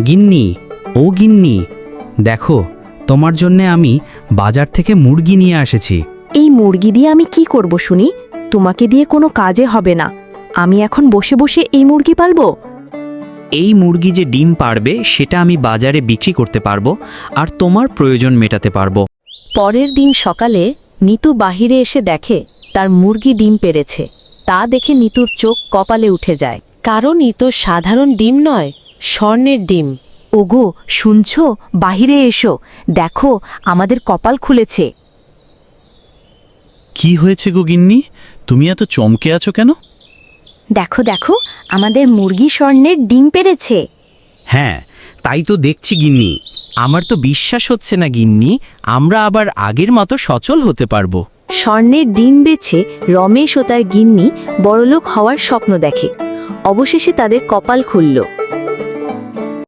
গিন্নি, ও গিন্নি, দেখো তোমার জন্যে আমি বাজার থেকে মুরগি নিয়ে এসেছি। এই মুরগি দিয়ে আমি কি করব শুনি? তোমাকে দিয়ে কোনো কাজে হবে না। আমি এখন বসে বসে এই মুরগি পালবো? এই মুরগি যে ডিম পারবে সেটা আমি বাজারে বিক্রি করতে পারবো আর তোমার প্রয়োজন মেটাতে পারবো। পরের দিন সকালে নিতু বাহিরে এসে দেখে তার মুরগি ডিম পেড়েছে। তা দেখে নিতুর চোখ কপালে উঠে যায়, কারণ ই তো সাধারণ ডিম নয়, স্বর্ণের ডিম। ওগো, শুনছো? বাহিরে এসো, দেখো আমাদের কপাল খুলেছে। কি হয়েছে গো গিন্নি, তুমি এত চমকে আছো কেন? দেখো দেখো, আমাদের মুরগি স্বর্ণের ডিম পেড়েছে। হ্যাঁ, তাই তো দেখছি গিন্নি। আমার তো বিশ্বাস হচ্ছে না গিন্নি, আমরা আবার আগের মতো সচল হতে পারবো। স্বর্ণের ডিম বেছে রমেশ ও তার গিন্নি বড়লোক হওয়ার স্বপ্ন দেখে। অবশেষে তাদের কপাল খুলল।